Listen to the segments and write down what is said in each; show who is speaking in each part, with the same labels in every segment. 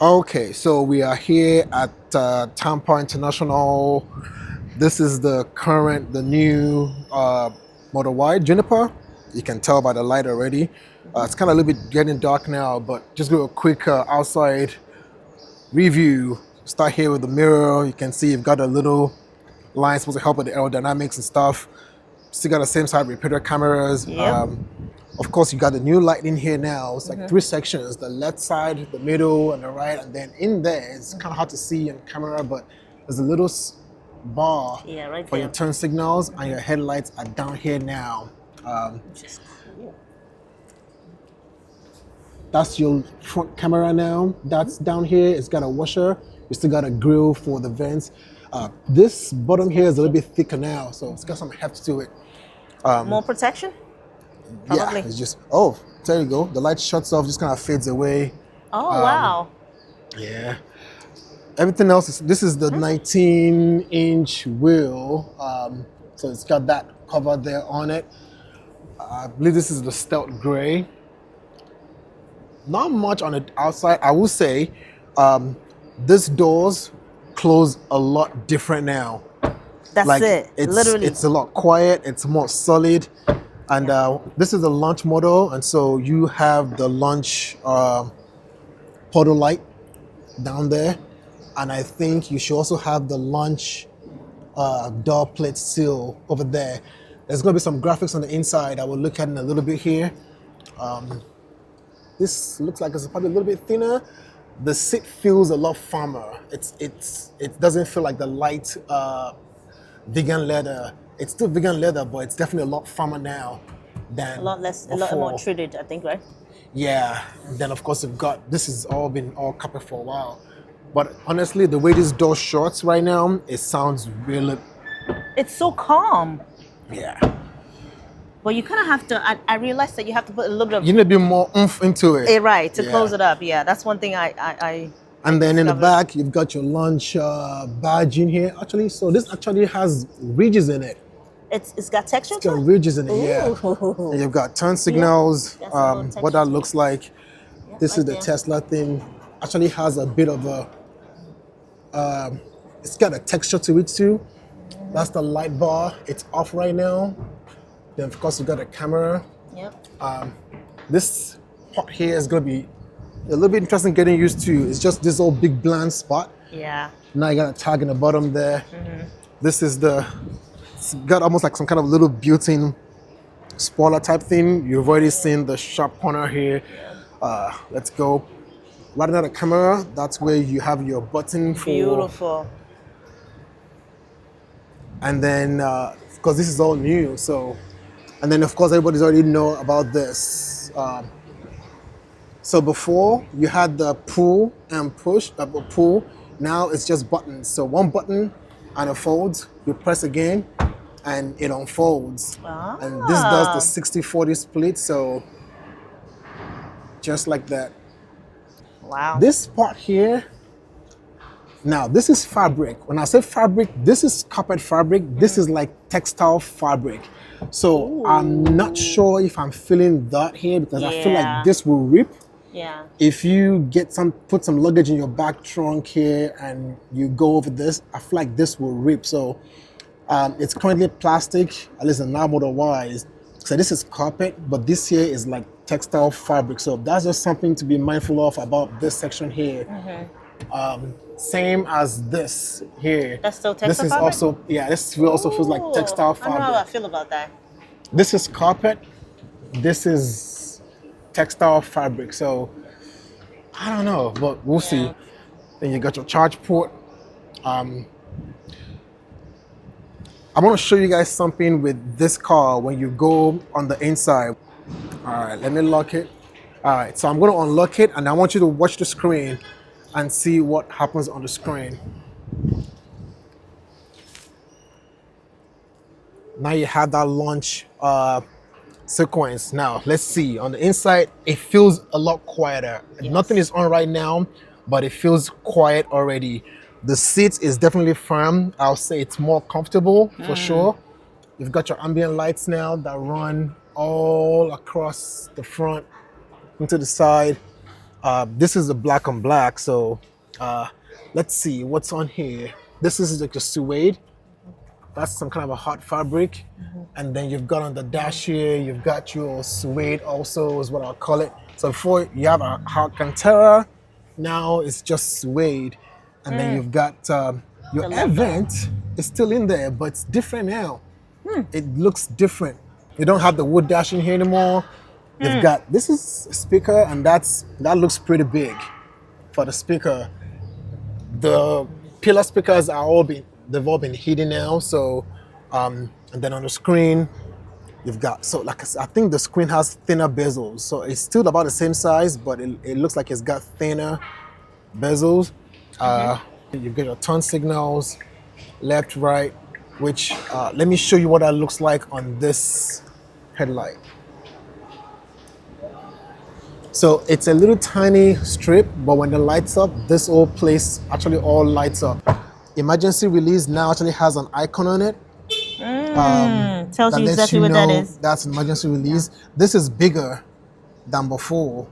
Speaker 1: Okay, so we are here at Tampa International. This is the new Model Y Juniper. You can tell by the light already. It's kind of a little bit getting dark now, but just do a quick outside review. Start here with the mirror. You can see you've got a little line supposed to help with the aerodynamics and stuff. Still got the same side repeater cameras.
Speaker 2: Yep.
Speaker 1: Of course, you got the new lighting here now. It's like three sections: the left side, the middle, and the right. And then in there, it's kind of hard to see on camera, but there's a little bar
Speaker 2: Yeah, right
Speaker 1: for
Speaker 2: there.
Speaker 1: your turn signals, and your headlights are down here now.
Speaker 2: Which is cool.
Speaker 1: That's your front camera now. That's down here. It's got a washer. You still got a grill for the vents. This bottom here is a little bit thicker now, so it's got some heft to it.
Speaker 2: More protection?
Speaker 1: Yeah,
Speaker 2: Probably.
Speaker 1: it's just, oh, there you go. The light shuts off, just kind of fades away.
Speaker 2: Oh, wow.
Speaker 1: Yeah. Everything else this is the 19-inch wheel. So it's got that cover there on it. I believe this is the Stealth Gray. Not much on the outside. I will say this doors close a lot different now.
Speaker 2: That's it. Literally.
Speaker 1: It's a lot quiet. It's more solid. And this is the launch model. And so you have the launch portal light down there. And I think you should also have the launch door plate seal over there. There's going to be some graphics on the inside I will look at in a little bit here. This looks like it's probably a little bit thinner. The seat feels a lot firmer. It doesn't feel like the light vegan leather. It's still vegan leather, but it's definitely a lot firmer now than
Speaker 2: a lot less,
Speaker 1: before.
Speaker 2: a lot more treated, I think, right?
Speaker 1: Yeah. Then of course you've got this has all been all copper for a while. But honestly, the way this door shuts right now, it sounds really,
Speaker 2: It's so calm.
Speaker 1: yeah.
Speaker 2: But you kind of have to, I realized that you have to put a little bit of,
Speaker 1: You need to be more oomph into it.
Speaker 2: right, to
Speaker 1: Yeah.
Speaker 2: close it up. Yeah, that's one thing I
Speaker 1: And then in the
Speaker 2: discovered.
Speaker 1: back, you've got your lunch badge in here. Actually, so this actually has ridges in it.
Speaker 2: It's got texture
Speaker 1: It's got
Speaker 2: to it?
Speaker 1: ridges in it, yeah.
Speaker 2: Ooh.
Speaker 1: And you've got turn signals,
Speaker 2: that's a little
Speaker 1: what
Speaker 2: texture
Speaker 1: that
Speaker 2: to
Speaker 1: looks like. This is
Speaker 2: right
Speaker 1: the
Speaker 2: there.
Speaker 1: Tesla thing. Actually has a bit of a, it's got a texture to it too. That's the light bar. It's off right now. Then of course you've got a camera.
Speaker 2: Yep.
Speaker 1: This part here is gonna be a little bit interesting getting used to. It's just this old big bland spot.
Speaker 2: Yeah.
Speaker 1: Now you got a tag in the bottom there. This is it's got almost like some kind of little built-in spoiler type thing. You've already seen the sharp corner here. Let's go. Right under the camera, that's where you have your button for.
Speaker 2: Beautiful.
Speaker 1: And then, of course, this is all new. So, and then of course, everybody's already know about this. So before you had the pull and push, pull. Now it's just buttons. So one button and it folds. You press again, and it unfolds. And this does the 60-40 split. So just like that.
Speaker 2: Wow.
Speaker 1: This part here. Now this is fabric. When I say fabric, this is carpet fabric. This is like textile fabric. So I'm not sure if I'm feeling that here because I feel
Speaker 2: Yeah.
Speaker 1: like this will rip.
Speaker 2: Yeah.
Speaker 1: If you put some luggage in your back trunk here and you go over this, I feel like this will rip. So it's currently plastic, at least in our Model Y. So this is carpet, but this here is like textile fabric. So that's just something to be mindful of about this section here. Same as this here.
Speaker 2: That's still
Speaker 1: This
Speaker 2: textile
Speaker 1: is
Speaker 2: fabric?
Speaker 1: also, yeah, this also feels like textile
Speaker 2: I don't know how I
Speaker 1: fabric.
Speaker 2: feel about that.
Speaker 1: This is carpet. This is textile fabric. So I don't know, but we'll see. Then you got your charge port. I want to show you guys something with this car when you go on the inside. All right, let me lock it. All right, so I'm going to unlock it and I want you to watch the screen and see what happens on the screen. Now you have that launch sequence. Now let's see on the inside. It feels a lot quieter. Nothing is on right now, but it feels quiet already. The seat is definitely firm. I'll say it's more comfortable for sure. You've got your ambient lights now that run all across the front into the side. This is the black on black. So let's see what's on here. This is like a suede. That's some kind of a hot fabric. And then you've got on the dash here, you've got your suede also is what I'll call it. So before you have a Alcantara, now it's just suede. And then you've got your
Speaker 2: The
Speaker 1: air
Speaker 2: leather.
Speaker 1: vent is still in there, but it's different now. It looks different. You don't have the wood dashing here anymore. You've got, this is a speaker, and that looks pretty big for the speaker. The pillar speakers they've all been hidden now. So and then on the screen you've got, so like I think the screen has thinner bezels, so it's still about the same size, but it looks like it's got thinner bezels. You've got your turn signals, left, right, which let me show you what that looks like on this headlight. So it's a little tiny strip, but when it lights up, this whole place actually all lights up. Emergency release now actually has an icon on it.
Speaker 2: Tells
Speaker 1: That
Speaker 2: you
Speaker 1: lets
Speaker 2: exactly
Speaker 1: you
Speaker 2: what that
Speaker 1: know
Speaker 2: is.
Speaker 1: that's an emergency release. This is bigger than before.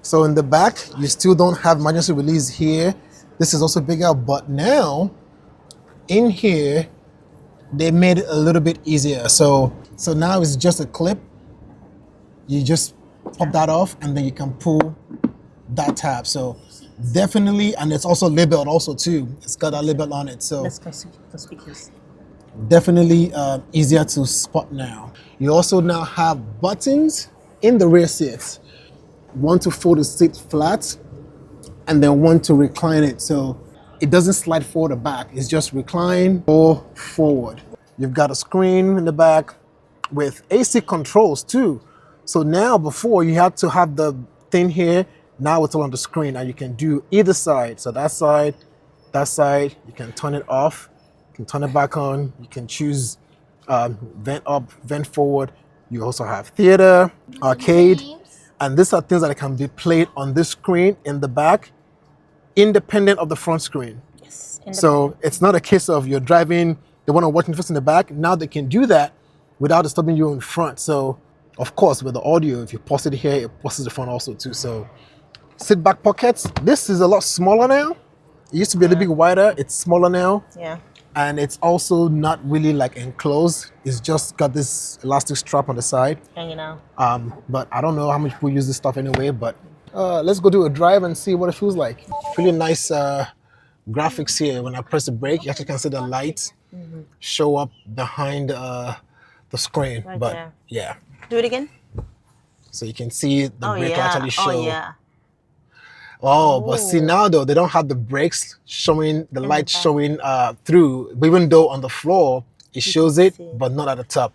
Speaker 1: So in the back, you still don't have emergency release here. This is also bigger, but now in here, they made it a little bit easier. So now it's just a clip. You just pop that off, and then you can pull that tab. So definitely, and it's also labeled also too. It's got a label on it. So
Speaker 2: Let's go see the speakers.
Speaker 1: definitely easier to spot now. You also now have buttons in the rear seats. One to fold the seat flat, and then one to recline it. So it doesn't slide forward or back. It's just recline or forward. You've got a screen in the back with AC controls too. So now before you had to have the thing here, now it's all on the screen and you can do either side. So that side, you can turn it off, you can turn it back on, you can choose vent up, vent forward. You also have theater, arcade, and these are things that can be played on this screen in the back, independent of the front screen.
Speaker 2: Yes.
Speaker 1: So it's not a case of you're driving, they want to watch Netflix in the back. Now they can do that without disturbing you in front. So of course, with the audio, if you pause it here, it pauses the front also too. So sit back pockets. This is a lot smaller now. It used to be a little bit wider. It's smaller now.
Speaker 2: Yeah.
Speaker 1: And it's also not really like enclosed. It's just got this elastic strap on the side.
Speaker 2: Hanging out.
Speaker 1: But I don't know how much people use this stuff anyway. But let's go do a drive and see what it feels like. Really nice graphics here. When I press the brake, you actually can see the lights show up behind the screen.
Speaker 2: Right
Speaker 1: but
Speaker 2: there.
Speaker 1: yeah,
Speaker 2: Do it again.
Speaker 1: so you can see the
Speaker 2: Oh
Speaker 1: brake will
Speaker 2: yeah.
Speaker 1: actually show.
Speaker 2: Oh yeah.
Speaker 1: Oh, but see now though, they don't have the brakes showing, the lights
Speaker 2: back.
Speaker 1: showing through. But even though on the floor, it shows
Speaker 2: can
Speaker 1: it,
Speaker 2: see.
Speaker 1: but not at the top.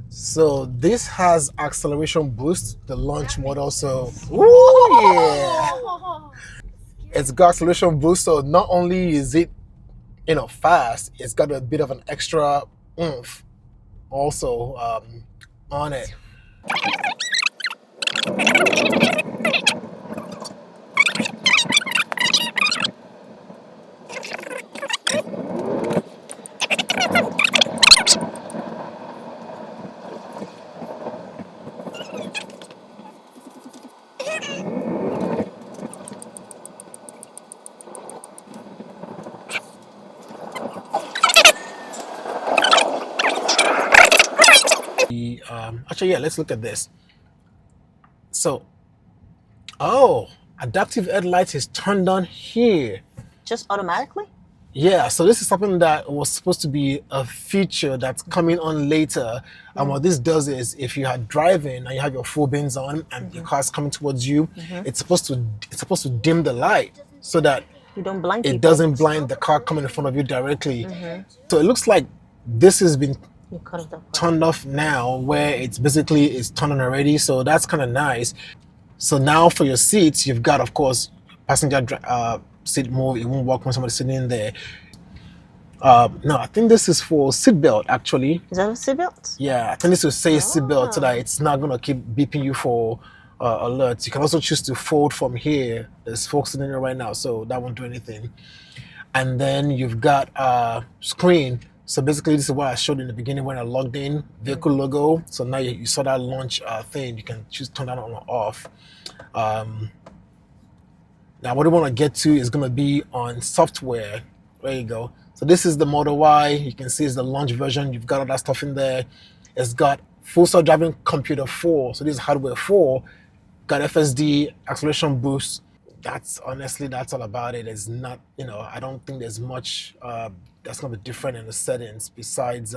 Speaker 1: So this has acceleration boost, the launch model. So, ooh, yeah. It's got acceleration boost. So not only is it, fast, it's got a bit of an extra oomph also on it. Actually, yeah, let's look at this. So, adaptive headlights is turned on here.
Speaker 2: Just automatically.
Speaker 1: Yeah, so this is something that was supposed to be a feature that's coming on later. And what this does is, if you are driving and you have your full bins on and your car's coming towards you, it's supposed to dim the light so that
Speaker 2: You don't blind
Speaker 1: it
Speaker 2: people.
Speaker 1: doesn't blind the car coming in front of you directly. So it looks like this has been
Speaker 2: You cut off the part.
Speaker 1: turned off now, where it's turned on already. So that's kind of nice. So now for your seats, you've got, of course, passenger seat mode. It won't work when somebody's sitting in there. No, I think this is for seatbelt actually.
Speaker 2: Is that a seatbelt?
Speaker 1: Yeah, I think this will say seatbelt so that it's not gonna keep beeping you for alerts. You can also choose to fold from here. There's focusing in it right now, so that won't do anything. And then you've got screen. So basically, this is what I showed in the beginning when I logged in. Vehicle logo. So now you saw that launch thing. You can choose turn that on or off. Now, what we want to get to is going to be on software. There you go. So this is the Model Y. You can see it's the launch version. You've got all that stuff in there. It's got full self-driving computer 4. So this is hardware 4. Got FSD, acceleration boost. That's honestly, that's all about it. It's not, I don't think there's much that's going to be different in the settings besides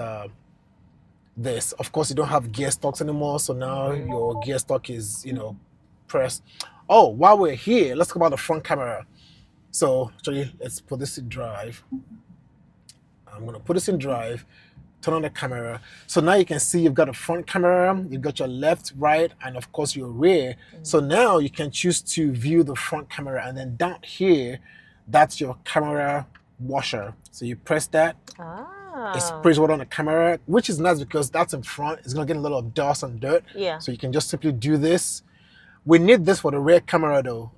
Speaker 1: this. Of course, you don't have gear stocks anymore. So now your gear stock is, pressed. Oh, while we're here, let's talk about the front camera. So actually, let's put this in drive. I'm going to put this in drive, turn on the camera. So now you can see you've got a front camera, you've got your left, right, and of course your rear. So now you can choose to view the front camera, and then down here, that's your camera washer. So you press that. It sprays water on the camera, which is nice because that's in front. It's going to get a little of dust and dirt.
Speaker 2: Yeah.
Speaker 1: So you can just simply do this. We need this for the rear camera though.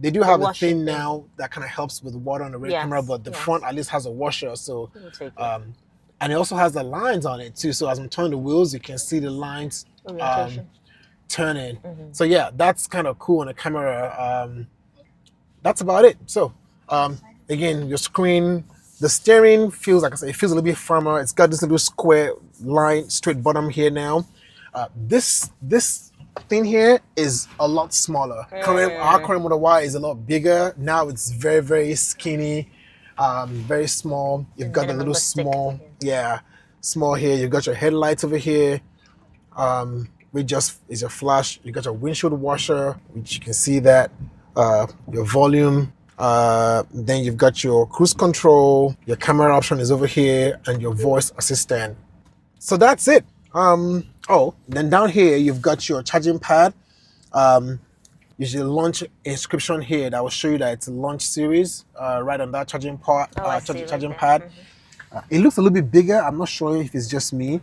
Speaker 1: They do have a
Speaker 2: washing
Speaker 1: thing
Speaker 2: thing.
Speaker 1: now that kind of helps with water on the rear
Speaker 2: Yes,
Speaker 1: camera, but the
Speaker 2: yes.
Speaker 1: front at least has a washer. So,
Speaker 2: We'll take it.
Speaker 1: and it also has the lines on it too. So as I'm turning the wheels, you can see the lines
Speaker 2: Orientation.
Speaker 1: turning. So yeah, that's kind of cool on the camera. That's about it. So again, your screen, the steering feels, like I said, it feels a little bit firmer. It's got this little square line, straight bottom here now. This thing here is a lot smaller. Our current Model Y is a lot bigger. Now it's very, very skinny, very small. You've got the little small, small here. You've got your headlights over here. Which just is your flash. You got your windshield washer, which you can see that. Your volume. Then you've got your cruise control. Your camera option is over here, and your voice assistant. So that's it. Then down here you've got your charging pad. Usually launch inscription here that will show you that it's a launch series. Right on that charging part,
Speaker 2: I see right
Speaker 1: charging
Speaker 2: there.
Speaker 1: pad. It looks a little bit bigger. I'm not sure if it's just me.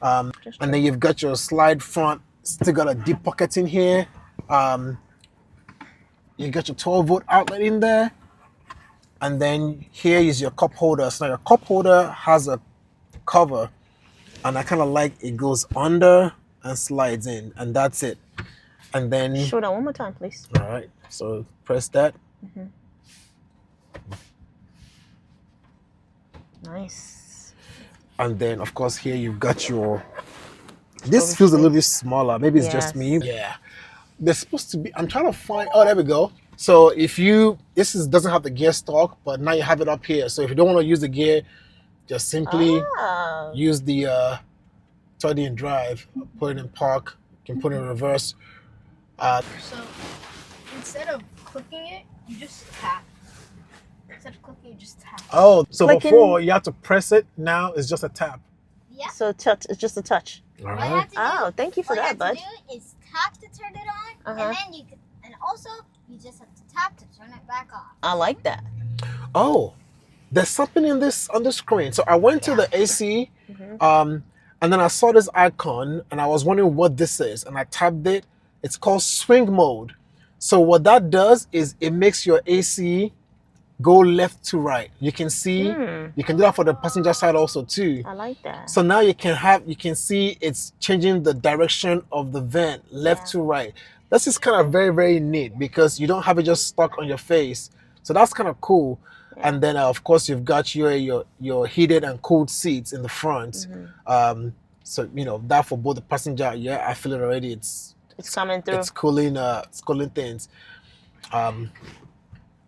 Speaker 1: And then you've got your slide front. Still got a deep pocket in here. You got your 12-volt outlet in there. And then here is your cup holder. So now your cup holder has a cover. And I kind of like it goes under and slides in. And that's it. And then...
Speaker 2: Show that one more time, please.
Speaker 1: All right. So press that.
Speaker 2: Nice.
Speaker 1: And then, of course, here you've got your... This feels a little bit smaller. Maybe it's just me. Yeah. They're supposed to be... I'm trying to find... Oh, there we go. So if you... doesn't have the gear stock, but now you have it up here. So if you don't want to use the gear, just simply use the 30 in drive, put it in park, you can put it in reverse.
Speaker 3: So instead of clicking it, you just tap. Instead of clicking, you just tap.
Speaker 1: Oh, so
Speaker 2: Clicking.
Speaker 1: before you have to press it, now it's just a tap.
Speaker 3: Yeah.
Speaker 2: So touch. It's just a touch.
Speaker 1: All
Speaker 3: All you
Speaker 1: right.
Speaker 3: have to do,
Speaker 2: Oh, thank you for
Speaker 3: all you
Speaker 2: that,
Speaker 3: have
Speaker 2: bud.
Speaker 3: to do is tap to turn it on, and then you can, and also you just have to tap to turn it back off.
Speaker 2: I like that.
Speaker 1: Oh, there's something in this on the screen. So I went to the AC, and then I saw this icon, and I was wondering what this is, and I tapped it. It's called swing mode. So what that does is it makes your AC go left to right. You can see, you can do that for the passenger side also too.
Speaker 2: I like that.
Speaker 1: So now you can see it's changing the direction of the vent left to right. This is kind of very, very neat because you don't have it just stuck on your face. So that's kind of cool. And then of course you've got your heated and cooled seats in the front. So that for both the passenger. Yeah, I feel it already. It's
Speaker 2: coming through.
Speaker 1: It's cooling things.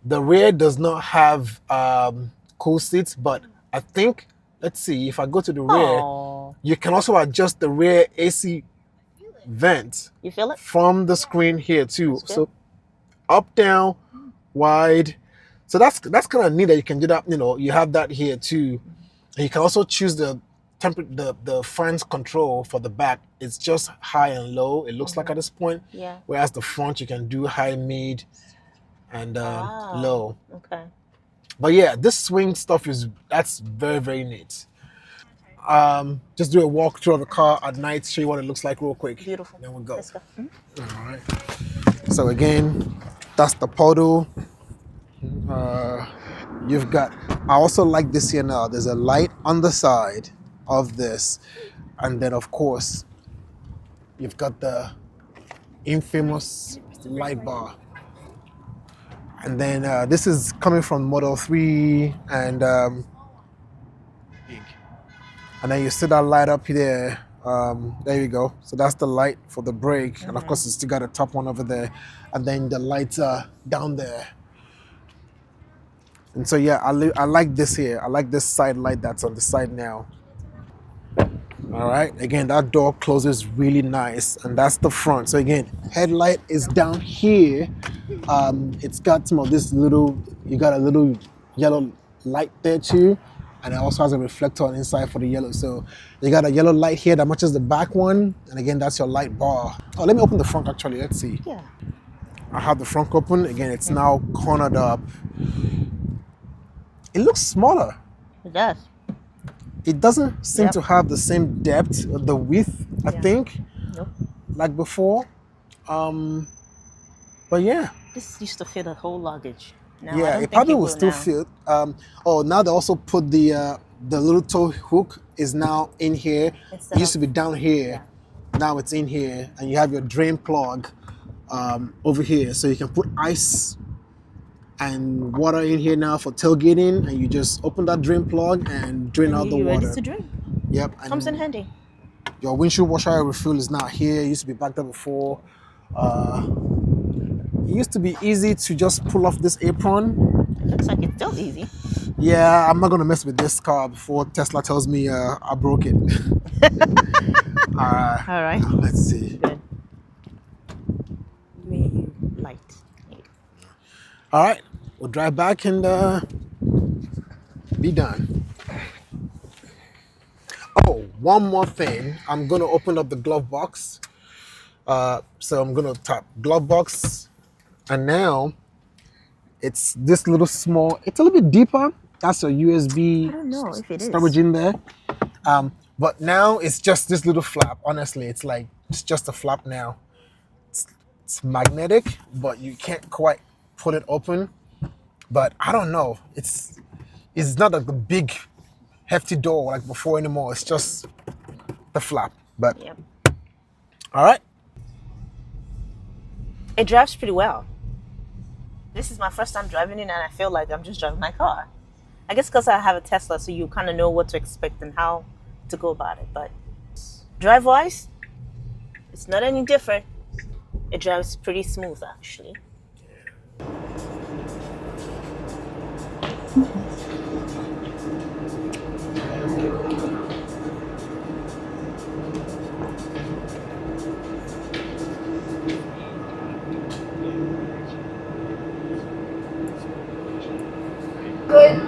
Speaker 1: The rear does not have cool seats, but I think, let's see, if I go to the rear, you can also adjust the rear AC vent.
Speaker 2: You feel it?
Speaker 1: From the screen here too. So up, down, wide. So that's kind of neat that you can do that. You have that here too. And you can also choose the fans control for the back. It's just high and low. It looks like at this point.
Speaker 2: Yeah.
Speaker 1: Whereas the front you can do high, mid, and low.
Speaker 2: Okay.
Speaker 1: But yeah, this swing stuff that's very, very neat. just do a walkthrough of the car at night, show you what it looks like real quick.
Speaker 2: Beautiful.
Speaker 1: Then we'll go.
Speaker 2: Let's go. Mhm.
Speaker 1: All right. So again, that's the Podo. You've got. I also like this here now. There's a light on the side of this, and then of course, you've got the infamous light bar. And then this is coming from Model 3 and then you see that light up there. There you go. So that's the light for the brake. And of course, it's still got a top one over there. And then the lights are down there. And so, yeah, I like this here. I like this side light that's on the side now. All right. Again, that door closes really nice. And that's the front. So again, headlight is down here. It's got some of this little, you got a little yellow light there too. And it also has a reflector on inside for the yellow. So you got a yellow light here that matches the back one. And again, that's your light bar. Oh, let me open the front actually. Let's see.
Speaker 2: Yeah.
Speaker 1: I have the front open. Again, it's now cornered up. It looks smaller.
Speaker 2: It does.
Speaker 1: It doesn't seem
Speaker 2: Yep.
Speaker 1: to have the same depth, the width, I
Speaker 2: Yeah.
Speaker 1: think,
Speaker 2: Nope.
Speaker 1: like before. But yeah.
Speaker 2: This used to fit a whole luggage. Now, I
Speaker 1: Yeah,
Speaker 2: don't
Speaker 1: it
Speaker 2: think
Speaker 1: probably
Speaker 2: it
Speaker 1: will
Speaker 2: will
Speaker 1: still
Speaker 2: now.
Speaker 1: fit. Now they also put the little tow hook is now in here.
Speaker 2: Instead
Speaker 1: It used to
Speaker 2: of-
Speaker 1: be down here. Now it's in here, and you have your drain plug over here, so you can put ice and water in here now for tailgating, and you just open that drain plug and drain out the
Speaker 2: You're
Speaker 1: water.
Speaker 2: ready to drink.
Speaker 1: Yep. And
Speaker 2: Comes in handy.
Speaker 1: your windshield washer refill is now here. It used to be back there before. It used to be easy to just pull off this apron.
Speaker 2: It looks like it's still easy.
Speaker 1: Yeah, I'm not gonna mess with this car before Tesla tells me I broke it.
Speaker 2: All right.
Speaker 1: Let's see.
Speaker 2: Good. Me light.
Speaker 1: All right, we'll drive back and be done. Oh, one more thing. I'm gonna open up the glove box. So I'm gonna tap glove box, and now it's this little small. It's a little bit deeper. That's a USB
Speaker 2: I don't know if it is.
Speaker 1: storage in there. But now it's just this little flap. Honestly, it's just a flap now. It's magnetic, but you can't quite pull it open. But I don't know. It's not like the big, hefty door like before anymore. It's just the flap. But
Speaker 2: Yep.
Speaker 1: all right.
Speaker 2: It drives pretty well. This is my first time driving it, and I feel like I'm just driving my car. I guess because I have a Tesla, so you kind of know what to expect and how to go about it. But drive-wise, it's not any different. It drives pretty smooth, actually.
Speaker 3: Good.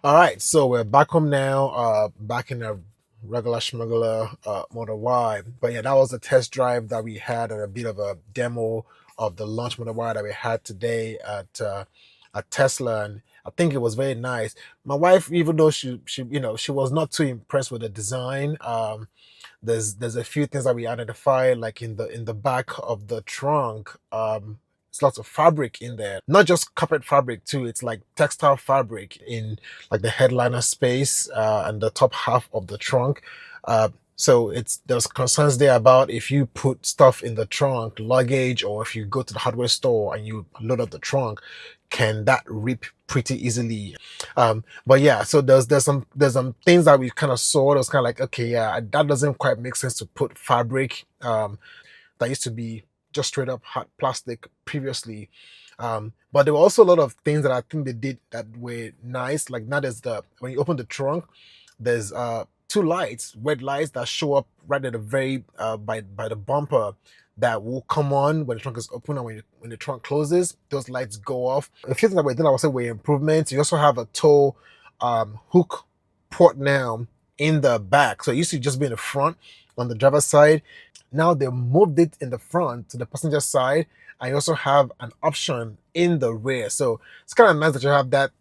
Speaker 1: All right, so we're back home now, back in a regular schmuggler Model Y. But yeah, that was a test drive that we had and a bit of a demo of the launch Model Y that we had today at Tesla, and I think it was very nice. My wife, even though she was not too impressed with the design, there's a few things that we identified, like in the back of the trunk. It's lots of fabric in there, not just carpet fabric too. It's like textile fabric in like the headliner space and the top half of the trunk. So there's concerns there about if you put stuff in the trunk, luggage, or if you go to the hardware store and you load up the trunk, can that rip pretty easily? But yeah, so there's some things that we kind of saw. It was kind of like, okay, yeah, that doesn't quite make sense to put fabric. That used to be just straight up hard plastic previously. But there were also a lot of things that I think they did that were nice. Like now there's when you open the trunk, there's two lights, red lights that show up right at the very by the bumper that will come on when the trunk is open, and when the trunk closes, those lights go off. A few things that were done, I would say, were improvements. You also have a tow hook port now in the back. So it used to just be in the front on the driver's side. Now they moved it in the front to the passenger side, and you also have an option in the rear. So it's kind of nice that you have that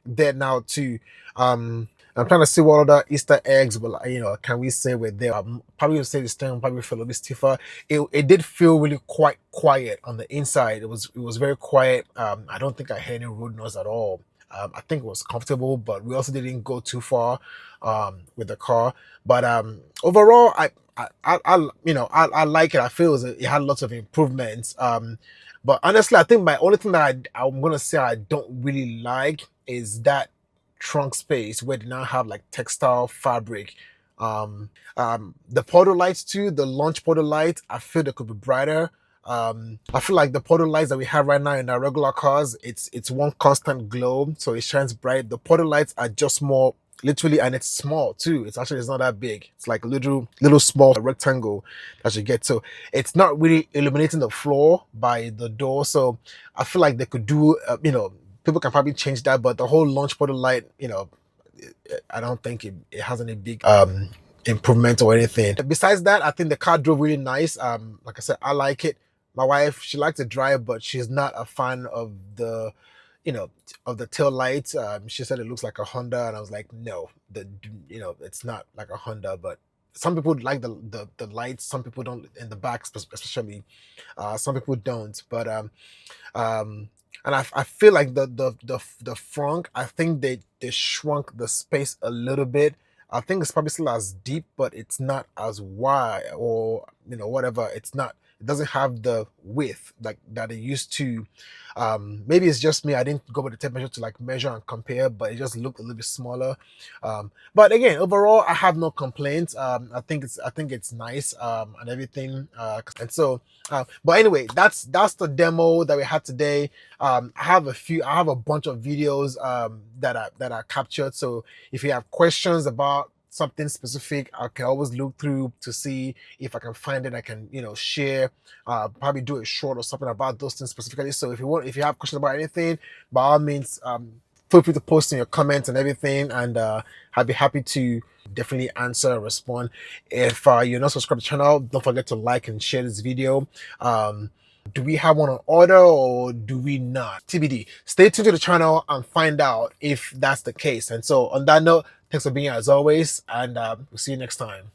Speaker 1: there now too. I'm trying to see what other Easter eggs will, can we say with there. Probably say the steering probably feel a little bit stiffer. It did feel really quite quiet on the inside. It was very quiet. I don't think I heard any road noise at all. I think it was comfortable, but we also didn't go too far with the car. But overall, I like it. I feel it had lots of improvements. But honestly, I think my only thing that I'm gonna say I don't really like is that trunk space where they now have like textile fabric. The portal lights too, the launch portal light, I feel they could be brighter. I feel like the portal lights that we have right now in our regular cars, it's one constant glow, so it shines bright. The portal lights are just more literally, and it's small too. It's not that big. It's like a little small rectangle that you get. So it's not really illuminating the floor by the door. So I feel like they could do, people can probably change that, but the whole launch portal light, I don't think it has any big improvement or anything. Besides that, I think the car drove really nice. Like I said, I like it. My wife, she likes to drive, but she's not a fan of the, tail lights. She said it looks like a Honda, and I was like, no, it's not like a Honda. But some people like the lights. Some people don't in the back, especially. Some people don't. But and I feel like the front, I think they shrunk the space a little bit. I think it's probably still as deep, but it's not as wide, or whatever. It doesn't have the width like that it used to. Maybe it's just me. I didn't go with the tape measure to like measure and compare, but it just looked a little bit smaller. But again, overall, I have no complaints. I think it's nice and everything. And so, but anyway, that's the demo that we had today. I have a bunch of videos that are captured. So if you have questions about something specific, I can always look through to see if I can find it. I can share, probably do a short or something about those things specifically. So if you have questions about anything, by all means, feel free to post in your comments and everything, and I'll be happy to definitely answer and respond. If you're not subscribed to the channel, don't forget to like and share this video. Do we have one on order or do we not? TBD. Stay tuned to the channel and find out if that's the case. And so on that note, thanks for being here as always, and we'll see you next time.